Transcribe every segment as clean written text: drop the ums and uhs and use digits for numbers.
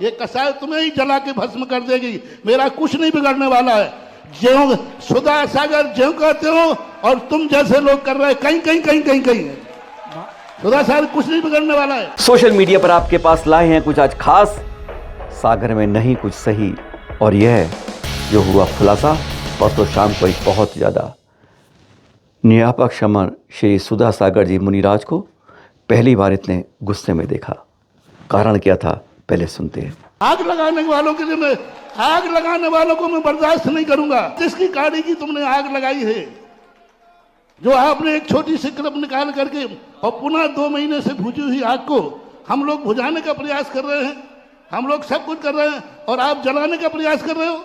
Social media पर आपके पास लाए हैं कुछ आज खास, सागर में नहीं कुछ सही, और यह जो हुआ खुलासा परसों शाम को एक बहुत ज़्यादा न्यायपाक समर श्री सुधा सागर जी मुनिराज को पहली बार इतने गुस्से में देखा। कारण क्या था, पहले सुनते हैं। आग लगाने वालों के लिए मैं आग लगाने वालों को मैं बर्दाश्त नहीं करूंगा। जिसकी गाड़ी की तुमने आग लगाई है, जो आपने एक छोटी सी क्लिप निकाल करके और पुनः 2 महीने से बुझी हुई आग को हम लोग बुझाने का प्रयास कर रहे हैं, हम लोग सब कुछ कर रहे हैं और आप जलाने का प्रयास कर रहे हो।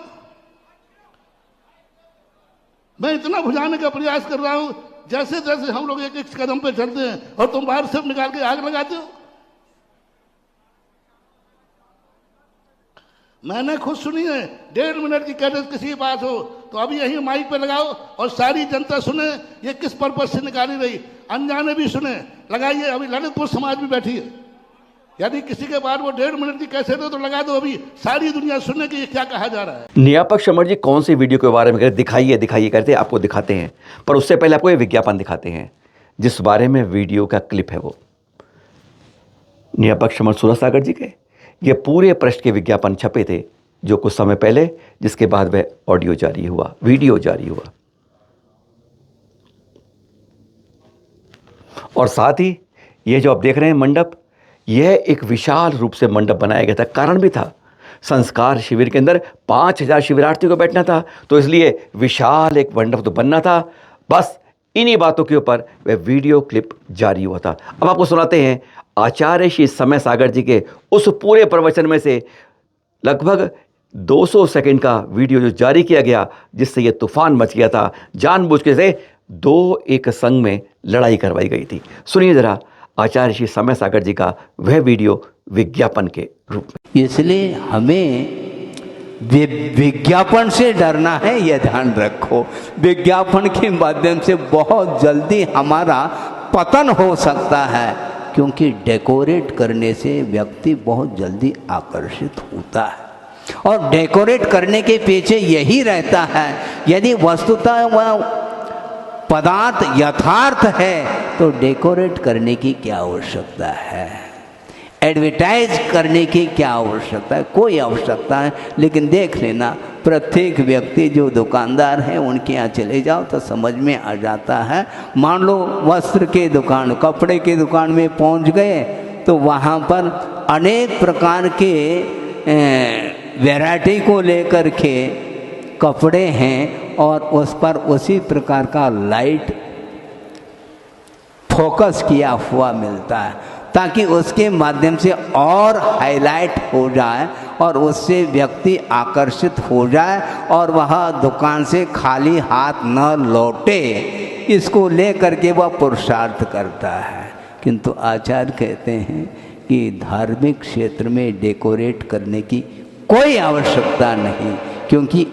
मैं इतना बुझाने का प्रयास कर रहा हूं, जैसे जैसे हम लोग एक एक कदम पे चलते हैं और तुम बाहर से निकाल के आग लगाते हो। मैंने खुद सुनी है, 1.5 मिनट की कैसेट किसी के पास हो तो अभी यही माइक पे लगाओ और सारी जनता सुने ये किस पर्पज से निकाली रही, अनजाने भी सुने, लगाइए। अभी ललितपुर समाज भी बैठी है, यदि किसी के बाद वो 1.5 मिनट की कैसेट हो तो लगा दो, अभी सारी दुनिया सुनने की ये क्या कहा जा रहा है। न्यायपाक समर जी कौन सी वीडियो के बारे में कहते, दिखाइए दिखाइए करते, आपको दिखाते हैं, पर उससे पहले आपको ये विज्ञापन दिखाते हैं जिस बारे में वीडियो का क्लिप है। वो न्यायपाक समर सुधा सागर जी के ये पूरे पृष्ठ के विज्ञापन छपे थे जो कुछ समय पहले, जिसके बाद वह ऑडियो जारी हुआ, वीडियो जारी हुआ। और साथ ही ये जो आप देख रहे हैं मंडप, यह एक विशाल रूप से मंडप बनाया गया था। कारण भी था, संस्कार शिविर के अंदर 5000 शिविरार्थियों को बैठना था, तो इसलिए विशाल एक मंडप तो बनना था। बस इन्हीं बातों के ऊपर वह वीडियो क्लिप जारी हुआ था। अब आपको सुनाते हैं आचार्य श्री समय सागर जी के उस पूरे प्रवचन में से लगभग 200 सेकंड का वीडियो जो जारी किया गया, जिससे ये तूफान मच गया था। जानबूझ के से 2 एक संघ में लड़ाई करवाई गई थी। सुनिए जरा आचार्य श्री समय सागर जी का वह वीडियो विज्ञापन के रूप में। इसलिए हमें विज्ञापन से डरना है, यह ध्यान रखो। विज्ञापन के माध्यम से बहुत जल्दी हमारा पतन हो सकता है, क्योंकि डेकोरेट करने से व्यक्ति बहुत जल्दी आकर्षित होता है और डेकोरेट करने के पीछे यही रहता है। यदि वस्तुतः वह पदार्थ यथार्थ है तो डेकोरेट करने की क्या आवश्यकता है, एडवर्टाइज करने की क्या आवश्यकता है, कोई आवश्यकता है। लेकिन देख लेना, प्रत्येक व्यक्ति जो दुकानदार है उनके यहाँ चले जाओ तो समझ में आ जाता है। मान लो वस्त्र के दुकान, कपड़े के दुकान में पहुँच गए तो वहाँ पर अनेक प्रकार के वैरायटी को लेकर के कपड़े हैं और उस पर उसी प्रकार का लाइट फोकस किया हुआ मिलता है, ताकि उसके माध्यम से और हाईलाइट हो जाए और उससे व्यक्ति आकर्षित हो जाए और वह दुकान से खाली हाथ न लौटे, इसको लेकर के वह पुरुषार्थ करता है। किंतु आचार्य कहते हैं कि धार्मिक क्षेत्र में डेकोरेट करने की कोई आवश्यकता नहीं, क्योंकि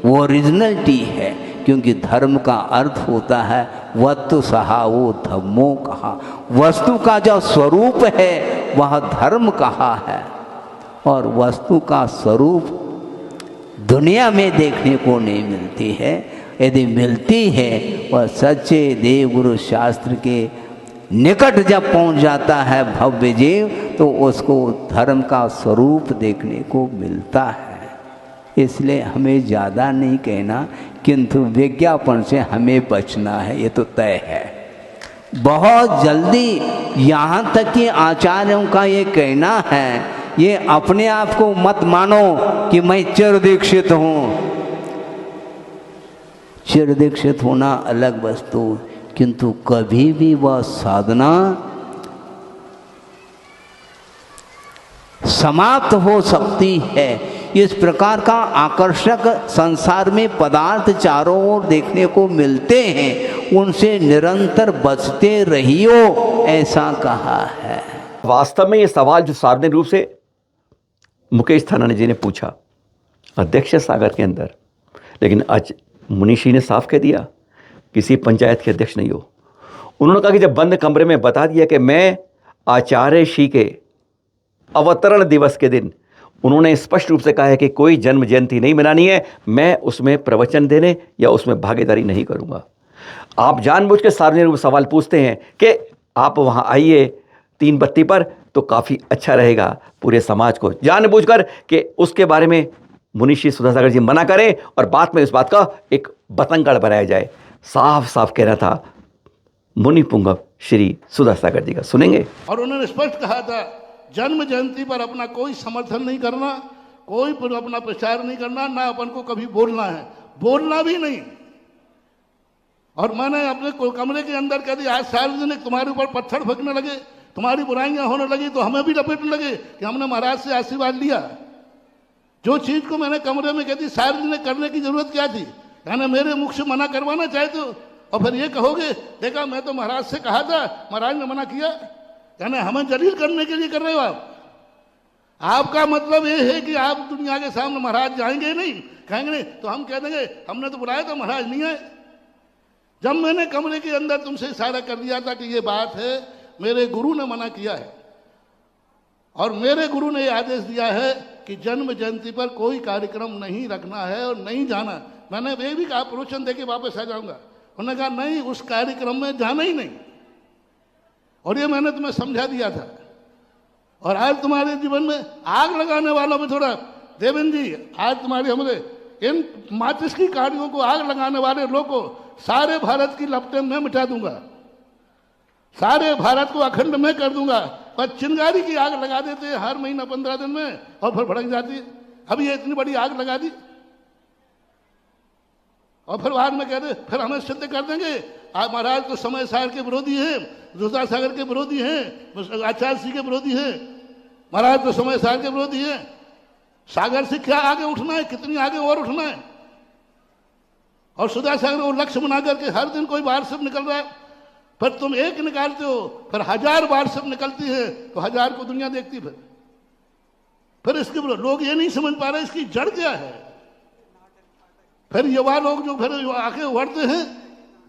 वो ओरिजिनलिटी है। क्योंकि धर्म का अर्थ होता है वस्तु सहावो धम्मो कहा, वस्तु का जो स्वरूप है वह धर्म कहा है। और वस्तु का स्वरूप दुनिया में देखने को नहीं मिलती है, यदि मिलती है वह सच्चे देवगुरु शास्त्र के निकट जब पहुंच जाता है भव्य जीव, तो उसको धर्म का स्वरूप देखने को मिलता है। इसलिए हमें ज़्यादा नहीं कहना, किंतु विज्ञापन से हमें बचना है, ये तो तय है। बहुत जल्दी यहाँ तक कि आचार्यों का ये कहना है, ये अपने आप को मत मानो कि मैं चिर दीक्षित हूँ। चिर दीक्षित होना अलग वस्तु, किंतु कभी भी वह साधना समाप्त हो सकती है। इस प्रकार का आकर्षक संसार में पदार्थ चारों ओर देखने को मिलते हैं, उनसे निरंतर बचते रहियो, ऐसा कहा है। वास्तव में ये सवाल जो सार्वजनिक रूप से मुकेश थानानी जी ने पूछा अध्यक्ष सागर के अंदर, लेकिन आज मुनीषी ने साफ कह दिया किसी पंचायत के अध्यक्ष नहीं हो। उन्होंने कहा कि जब बंद कमरे में बता दिया कि मैं आचार्य श्री के अवतरण दिवस के दिन उन्होंने स्पष्ट रूप से कहा है कि कोई जन्म जयंती नहीं मनानी है, मैं उसमें प्रवचन देने या उसमें भागीदारी नहीं करूँगा। आप जानबूझ के सार्वजनिक रूप से सवाल पूछते हैं कि आप वहाँ आइए 3 बत्ती पर तो काफ़ी अच्छा रहेगा पूरे समाज को, जानबूझकर कि उसके बारे में मुनि श्री सुधासागर जी मना करें और बाद में इस बात का एक बतंगड़ बनाया जाए। साफ साफ कहना था मुनि पुंगव श्री सुधासागर जी का, सुनेंगे। और उन्होंने स्पष्ट कहा था जन्म जयंती पर अपना कोई समर्थन नहीं करना, कोई पर अपना प्रचार नहीं करना, ना अपन को कभी बोलना है, बोलना भी नहीं। और मैंने अपने कमरे के अंदर कह दिया आज सार्वजनिक तुम्हारे ऊपर पत्थर फेंकने लगे, तुम्हारी बुराइयां होने लगी तो हमें भी लपेटने लगे कि हमने महाराज से आशीर्वाद लिया। जो चीज को मैंने कमरे में कह दी सार्वजनिक करने की जरूरत क्या थी? यानी मेरे मुख से मना करवाना चाहते हो और फिर ये कहोगे देखा मैं तो महाराज से कहा था, महाराज ने मना किया। यानी हमें जलील करने के लिए कर रहे हो आप। आपका मतलब ये है कि आप दुनिया के सामने महाराज जाएंगे नहीं, कहेंगे नहीं तो हम कह देंगे हमने तो बुलाया था महाराज नहीं आए। जब मैंने कमरे के अंदर तुमसे इशारा कर दिया था कि ये बात है, मेरे गुरु ने मना किया है और मेरे गुरु ने ये आदेश दिया है कि जन्म जयंती पर कोई कार्यक्रम नहीं रखना है और नहीं जाना। मैंने ये भी कहा प्रवचन देके वापस आ जाऊंगा, उन्होंने कहा नहीं उस कार्यक्रम में जाना ही नहीं। और ये मैंने तुम्हें समझा दिया था। और आज तुम्हारे जीवन में आग लगाने वालों में थोड़ा देवेंद्र जी, आज तुम्हारे हमारे इन माचिस की गाड़ियों को आग लगाने वाले लोगों को सारे भारत की लपटें मैं मिटा दूंगा, सारे भारत को अखंड में कर दूंगा। पर चिंगारी की आग लगा देते हैं हर महीना 15 दिन में और फिर भड़क जाती है। अभी ये इतनी बड़ी आग लगा दी और फिर बाद में कहते फिर हमें सिद्ध कर देंगे आप महाराज तो समय सागर के विरोधी हैं, दुर्गा सागर के विरोधी हैं, आचार्य सिंह के विरोधी हैं, महाराज तो समय सागर के विरोधी हैं। सागर से क्या आगे उठना है, कितनी आगे और उठना है। और सुधा सागर को लक्ष्य बना करके हर दिन कोई बाहर सब निकल रहा है, पर तुम एक निकालते हो फिर 1000 बार सब निकलती है तो 1000 को दुनिया देखती। फिर इसके लोग ये नहीं समझ पा रहे इसकी जड़ क्या है। फिर युवा लोग जो फिर आके उभरते हैं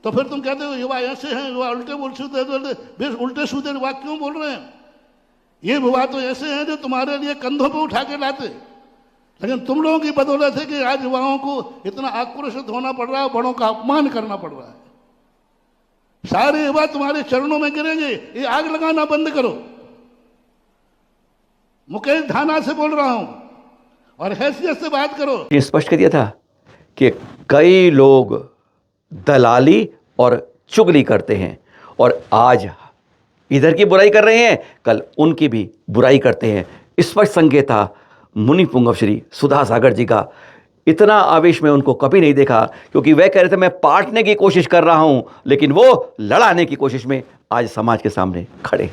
तो फिर तुम कहते हो युवा ऐसे हैं, युवा उल्टे सीधे युवा क्यों बोल रहे हैं। ये युवा तो ऐसे हैं जो तुम्हारे लिए कंधों पे उठा के लाते, लेकिन तुम लोगों की बदौलत है कि आज युवाओं को इतना आक्रोशित होना पड़ रहा है, बड़ों का अपमान करना पड़ रहा है। सारे युवा तुम्हारे चरणों में गिरेंगे, ये आग लगाना बंद करो। मुकेश धाना से बोल रहा हूं और हैसियत से बात करो। ये स्पष्ट कर दिया था कि कई लोग दलाली और चुगली करते हैं और आज इधर की बुराई कर रहे हैं, कल उनकी भी बुराई करते हैं। स्पष्ट संकेत था मुनि पुंगव श्री सुधासागर जी का। इतना आवेश में उनको कभी नहीं देखा, क्योंकि वह कह रहे थे मैं पाटने की कोशिश कर रहा हूं, लेकिन वो लड़ाने की कोशिश में आज समाज के सामने खड़े।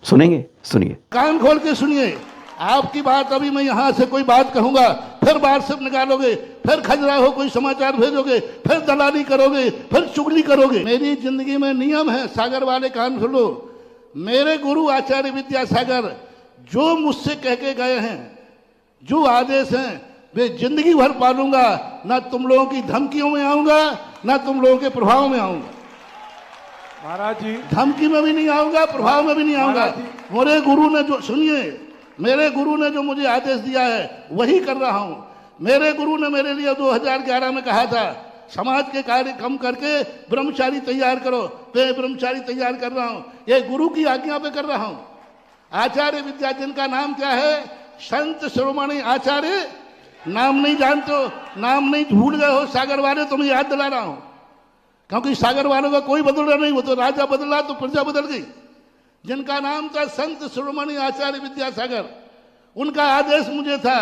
सुनेंगे, सुनिए, कान खोल के सुनिए। आपकी बात अभी मैं यहां से कोई बात कहूंगा फिर बात सब निकालोगे, फिर खजुराहो कोई समाचार भेजोगे, फिर दलाली करोगे, फिर चुगली करोगे। मेरी जिंदगी में नियम है, सागर वाले कान खोलो। मेरे गुरु आचार्य विद्यासागर जो मुझसे कह के गए हैं, जो आदेश हैं, वे जिंदगी भर पालूंगा। ना तुम लोगों की धमकियों में आऊंगा, ना तुम लोगों के प्रभाव में आऊंगा। महाराज जी, धमकी में भी नहीं आऊंगा, प्रभाव में भी नहीं आऊंगा। मेरे गुरु ने जो, सुनिए, मेरे गुरु ने जो मुझे आदेश दिया है वही कर रहा हूं। मेरे गुरु ने मेरे लिए 2011 में कहा था समाज के कार्य कम करके ब्रह्मचारी तैयार करो, मैं ब्रह्मचारी तैयार कर रहा हूं। ये गुरु की आज्ञा पे कर रहा हूं। आचार्य विद्या, जिनका नाम क्या है, संत शिरोमणि आचार्य। नाम नहीं जानते हो, नाम नहीं भूल गए हो सागर वाले, तो मैं याद दिला रहा हूं। क्योंकि सागर वालों का कोई बदला नहीं, वो तो राजा बदला तो प्रजा बदल गई। जिनका नाम था संत शिरोमणि आचार्य विद्यासागर, उनका आदेश मुझे था,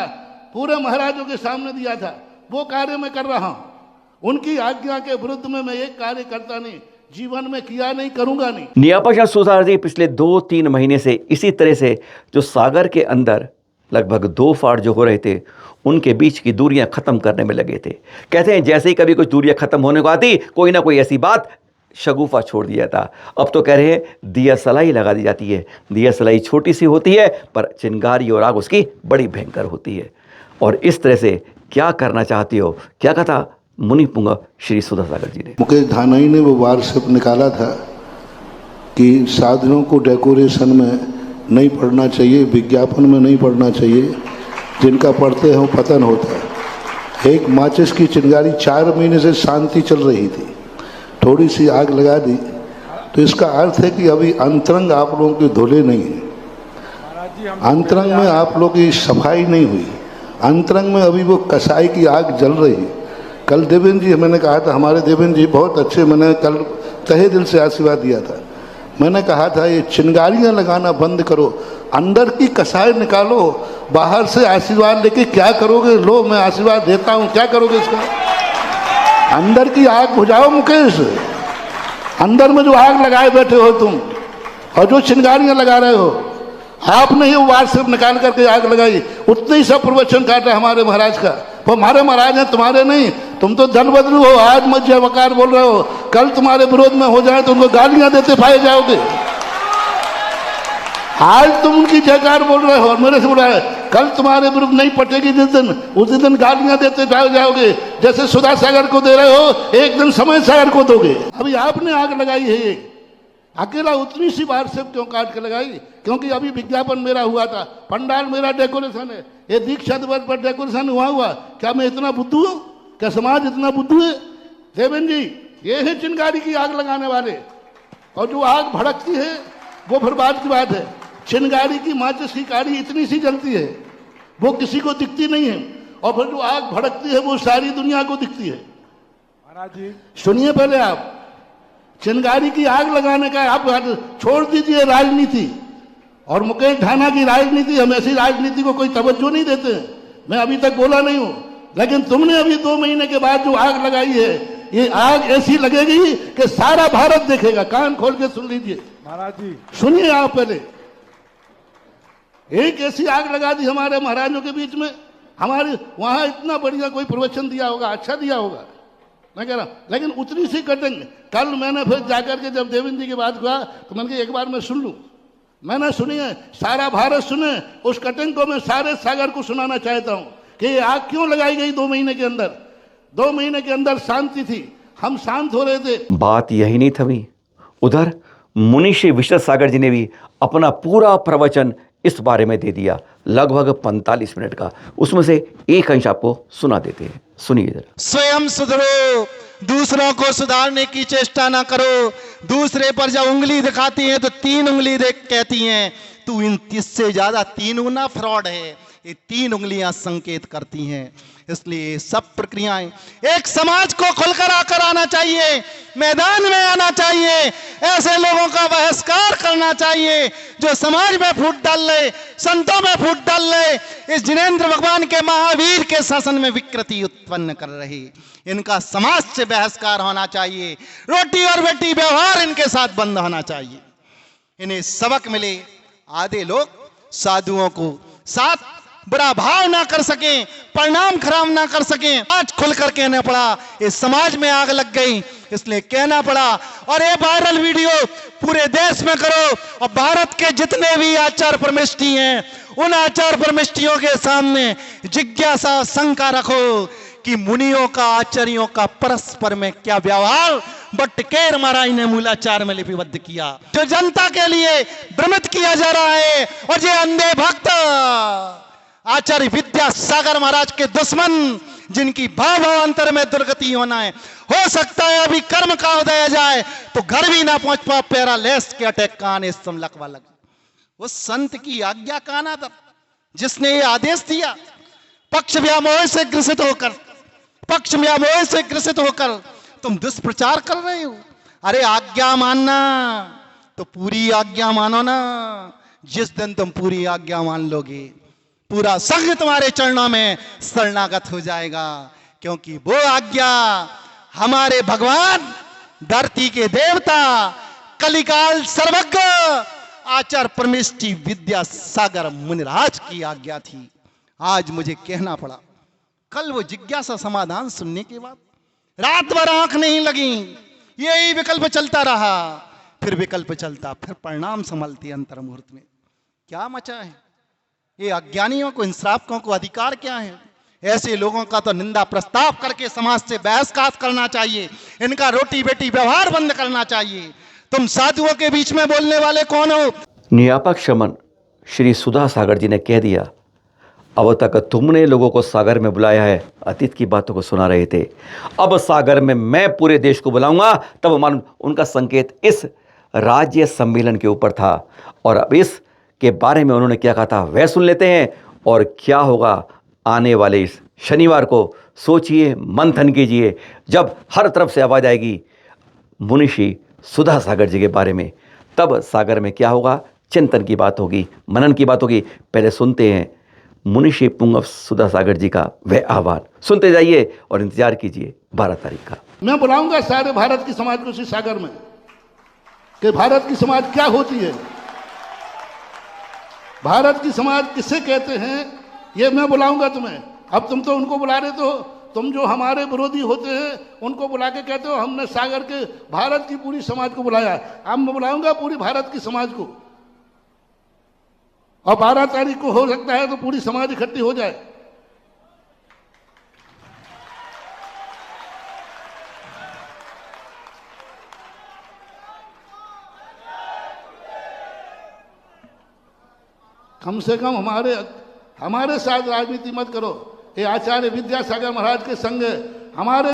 पूरे महाराजों के सामने दिया था, वो कार्य मैं कर रहा हूं। उनकी आज्ञा के विरुद्ध में मैं एक कार्य करता नहीं, जीवन में किया नहीं, करूंगा नहीं। नियापा सुधार जी पिछले 2-3 महीने से इसी तरह से जो सागर के अंदर लगभग 2 फाड़ जो हो रहे थे, उनके बीच की दूरियां खत्म करने में लगे थे। कहते हैं जैसे ही कभी कुछ दूरियां खत्म होने को आती, कोई ना कोई ऐसी बात शगुफा छोड़ दिया था। अब तो कह रहे हैं दिया सलाई लगा दी जाती है। दिया सलाई छोटी सी होती है, पर चिंगारी और आग उसकी बड़ी भयंकर होती है। और इस तरह से क्या करना चाहती हो, क्या कहा था मुनि पुंगव श्री सुधासागर जी ने। मुकेश धानाई ने वो व्हाट्सएप निकाला था कि साधनों को डेकोरेशन में नहीं पढ़ना चाहिए, विज्ञापन में नहीं पढ़ना चाहिए। जिनका पढ़ते हैं वो पतन होता है। एक माचिस की चिंगारी 4 महीने से शांति चल रही थी, थोड़ी सी आग लगा दी तो इसका अर्थ है कि अभी अंतरंग आप लोगों के धुले नहीं है, अंतरंग में आप लोगों की सफाई नहीं हुई, अंतरंग में अभी वो कसाई की आग जल रही है। कल देवेंद्र जी, मैंने कहा था हमारे देवेंद्र जी बहुत अच्छे, मैंने कल तहे दिल से आशीर्वाद दिया था। मैंने कहा था ये चिंगारियां लगाना बंद करो, अंदर की कसाई निकालो, बाहर से आशीर्वाद लेके क्या करोगे? लो मैं आशीर्वाद देता हूँ, क्या करोगे इसका? अंदर की आग बुझाओ मुकेश, अंदर में जो आग लगाए बैठे हो तुम और जो चिंगारियां लगा रहे हो, आपने ही वार सिर्फ निकाल करके आग लगाई, उतने ही सब प्रवचन काटा हमारे महाराज का। वो हमारे महाराज हैं, तुम्हारे नहीं। तुम तो दल बदलू हो, आज मत जय वकार बोल रहे हो, कल तुम्हारे विरोध में हो जाए तो उनको गालियां देते पाए जाओगे। आज तुम उनकी जयकार बोल रहे हो और मेरे से बोल रहे है कल तुम्हारे विरुद्ध नहीं पटेगी जिस दिन, उसी दिन गालियां देते पाए जाओगे। जैसे सुधा सागर को दे रहे हो, एक दिन समय सागर को दोगे। अभी आपने आग लगाई है, अकेला उतनी सी बार से क्यों काट के लगाई? क्योंकि अभी विज्ञापन मेरा हुआ था, पंडाल मेरा डेकोरेशन है, ये दीक्षा दिवस पर डेकोरेशन हुआ। क्या मैं इतना बुद्धू हूँ? क्या समाज इतना बुद्धू है? देवेंद्र जी, ये है चिंगारी की आग लगाने वाले। और जो आग भड़कती है वो फिर बात की बात है। चिंगारी की माचिस की काड़ी इतनी सी जलती है, वो किसी को दिखती नहीं है, और फिर जो आग भड़कती है वो सारी दुनिया को दिखती है। महाराज जी, सुनिए पहले आप, चिंगारी की आग लगाने का आप छोड़ दीजिए राजनीति और मुकेश ढाना की राजनीति। हम ऐसी राजनीति को कोई तवज्जो नहीं देते, मैं अभी तक बोला नहीं हूं, लेकिन तुमने अभी 2 महीने के बाद जो आग लगाई है, ये आग ऐसी लगेगी कि सारा भारत देखेगा। कान खोल के सुन लीजिए महाराज जी, सुनिए आप पहले। एक ऐसी आग लगा दी हमारे महाराजों के बीच में, हमारे वहां इतना बढ़िया कोई प्रवचन दिया होगा, अच्छा दिया होगा, मैं कह रहा हूं, लेकिन उतनी सी कटिंग। कल मैंने फिर जाकर के जब देवेंद्र जी की बात हुआ तो मैंने कहा एक बार मैं सुन लूं। मैंने सुनी है, सारा भारत सुने, उस कटिंग को मैं सारे सागर को सुनाना चाहता हूं कि ये आग क्यों लगाई गई 2 महीने के अंदर। 2 महीने के अंदर शांति थी, हम शांत हो रहे थे। बात यही नहीं थमी, उधर मुनि श्री विशद सागर जी ने भी अपना पूरा प्रवचन इस बारे में दे दिया, लगभग 45 मिनट का। उसमें से एक अंश आपको सुना देते हैं, सुनिए जरा। स्वयं सुधरो, दूसरों को सुधारने की चेष्टा ना करो। दूसरे पर जब उंगली दिखाती हैं तो 3 उंगली देख कहती हैं तू इन 30 से ज्यादा 3 गुना फ्रॉड है। ये 3 उंगलियां संकेत करती हैं। इसलिए सब प्रक्रियाएं एक समाज को खुलकर आकर आना चाहिए, मैदान में आना चाहिए, ऐसे लोगों का बहिष्कार करना चाहिए जो समाज में फूट डाल ले, संतों में फूट डाल ले, इस जिनेंद्र भगवान के महावीर के शासन में विकृति उत्पन्न कर रहे। इनका समाज से बहिष्कार होना चाहिए, रोटी और बेटी व्यवहार इनके साथ बंद होना चाहिए। इन्हें सबक मिले, आधे लोग साधुओं को साथ बुरा भाव ना कर सकें, परिणाम खराब ना कर सकें। आज खुलकर कहना पड़ा, इस समाज में आग लग गई, इसलिए कहना पड़ा। और ये वायरल वीडियो पूरे देश में करो और भारत के जितने भी आचार परमिष्ठी हैं, उन आचार परमिष्ठियों के सामने जिज्ञासा शंका रखो कि मुनियों का, आचार्यों का परस्पर में क्या व्यवहार बटकेर महाराज ने मूलाचार में लिपिबद्ध किया, जो जनता के लिए भ्रमित किया जा रहा है। और ये अंधे भक्त आचार्य विद्यासागर महाराज के दुश्मन, जिनकी भाव अंतर में दुर्गति होना है, हो सकता है अभी कर्म का उदय जाए तो घर भी ना पहुंच पा, पैरालिस के अटैक का आने समलकवा लगे। उस संत की आज्ञा का आना था जिसने ये आदेश दिया, पक्ष व्यामोह से ग्रसित होकर, पक्ष व्यामोह से ग्रसित होकर तुम दुष्प्रचार कर रहे हो। अरे आज्ञा मानना तो पूरी आज्ञा मानो ना। जिस दिन तुम पूरी आज्ञा मान लोगे, पूरा संघ तुम्हारे चरणों में शरणागत हो जाएगा, क्योंकि वो आज्ञा हमारे भगवान, धरती के देवता, कलिकाल सर्वज्ञ आचार्य परमेष्ठी विद्यासागर मुनिराज की आज्ञा थी। आज मुझे कहना पड़ा। कल वो जिज्ञासा समाधान सुनने के बाद रात भर आंख नहीं लगी, यही विकल्प चलता रहा, फिर विकल्प चलता, फिर परिणाम संभलती अंतर मुहूर्त में। क्या मचा है? ये अज्ञानियों को, इन श्रावकों को अधिकार क्या है? ऐसे लोगों का तो निंदा प्रस्ताव करके समाज से बहिष्कार करना चाहिए, इनका रोटी बेटी व्यवहार बंद करना चाहिए। तुम साधुओं के बीच में बोलने वाले कौन हो? नियापक शमन श्री सुधा सागर जी ने कह दिया, अब तक तुमने लोगों को सागर में बुलाया है, अतीत की बातों को सुना रहे थे, अब सागर में मैं पूरे देश को बुलाऊंगा। तब मालूम उनका संकेत इस राज्य सम्मेलन के ऊपर था, और अब इस के बारे में उन्होंने क्या कहा था वह सुन लेते हैं। और क्या होगा आने वाले इस शनिवार को, सोचिए, मंथन कीजिए, जब हर तरफ से आवाज़ आएगी मुनिषी सुधा सागर जी के बारे में, तब सागर में क्या होगा, चिंतन की बात होगी, मनन की बात होगी। पहले सुनते हैं मुनिषी पुंगव सुधा सागर जी का वह आह्वान, सुनते जाइए और इंतजार कीजिए 12 तारीख का। मैं बुलाऊंगा सारे भारत की समाज को उसी सागर में, कि भारत की समाज क्या होती है, भारत की समाज किसे कहते हैं, ये मैं बुलाऊंगा तुम्हें। अब तुम तो उनको बुला रहे हो, तुम जो हमारे विरोधी होते हैं उनको बुला के कहते हो हमने सागर के भारत की पूरी समाज को बुलाया। अब मैं बुलाऊंगा पूरी भारत की समाज को, और 12 तारीख को हो सकता है तो पूरी समाज इकट्ठी हो जाए। कम से कम हमारे साथ राजनीति मत करो। ये आचार्य विद्यासागर महाराज के संग हमारे